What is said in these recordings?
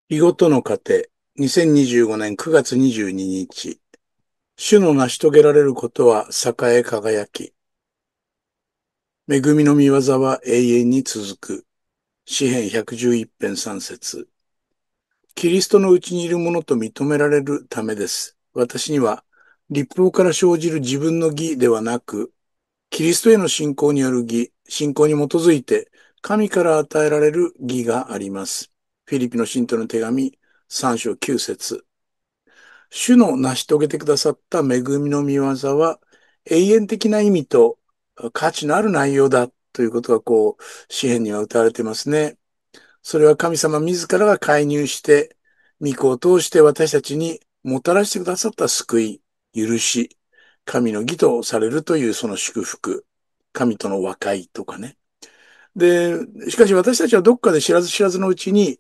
日ごとの糧、2025年9月22日。主の成し遂げられることは栄え輝き。恵みの御業は永遠に続く。詩編111編3節。キリストのうちにいるものと認められるためです。私には、立法から生じる自分の義ではなく、キリストへの信仰による義、信仰に基づいて、神から与えられる義があります。フィリピの信徒の手紙3章9節。主の成し遂げてくださった恵みの御業は永遠的な意味と価値のある内容だということが詩篇には歌われていますね。それは神様自らが介入して、御子を通して私たちにもたらしてくださった救い、許し、神の義とされるというその祝福、神との和解とかね。で、しかし私たちはどっかで知らず知らずのうちに、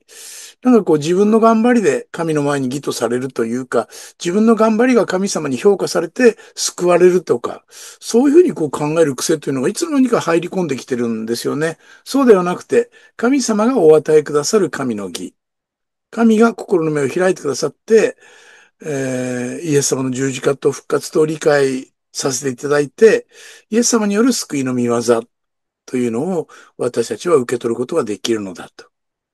自分の頑張りで神の前に義とされるというか、自分の頑張りが神様に評価されて救われるとか、そういうふうに考える癖というのがいつの間にか入り込んできてるんですよね。そうではなくて、神様がお与えくださる神の義。神が心の目を開いてくださって、イエス様の十字架と復活と理解させていただいて、イエス様による救いの御業というのを私たちは受け取ることができるのだと。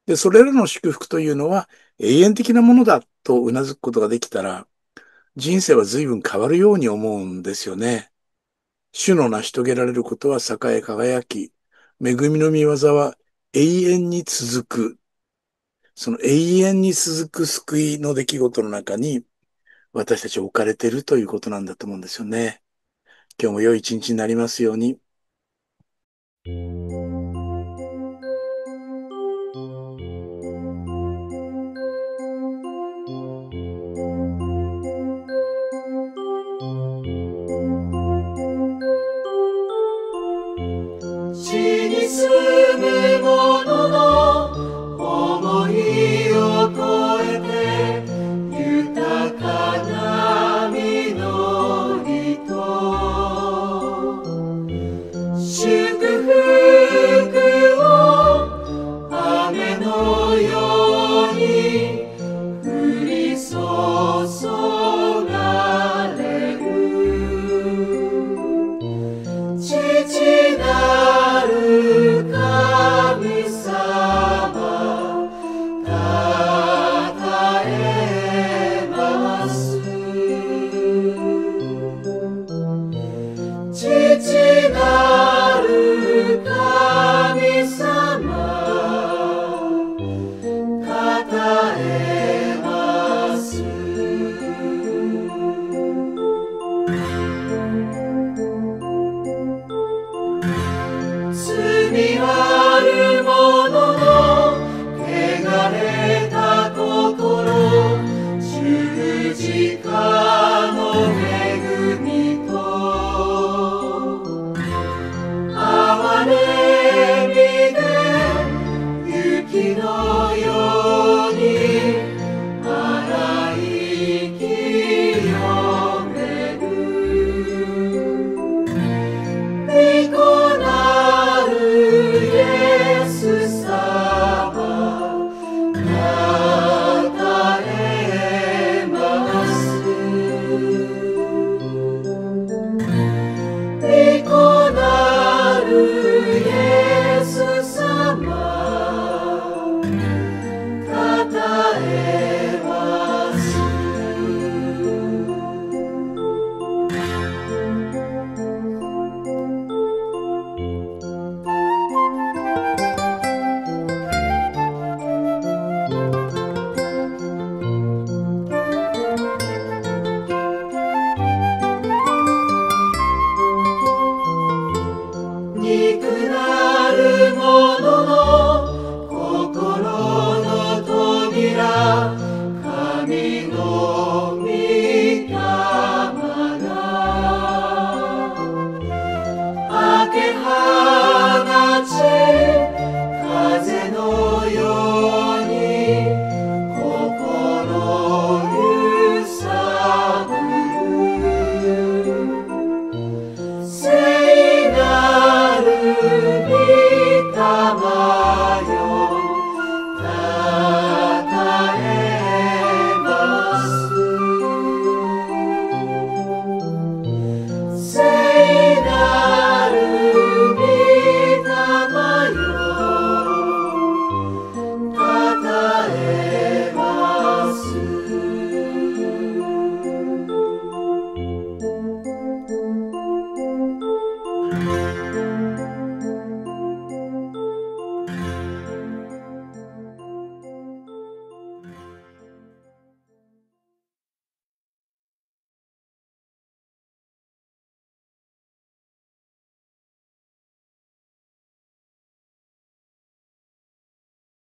で、それらの祝福というのは永遠的なものだとうなずくことができたら、人生は随分変わるように思うんですよね。主の成し遂げられることは栄え輝き、恵みの御業は永遠に続く。その永遠に続く救いの出来事の中に私たち置かれているということなんだと思うんですよね。今日も良い一日になりますように。地に住む者の想いを超えて豊かな実りと祝福を雨のように降り注がれる父なる神様たたえます父なる神様たたえます罪ある者の汚れた心十字架の恵みと憐れみで雪のように洗い清める御子なるイエス様たたえます御子なるイエス様たたえ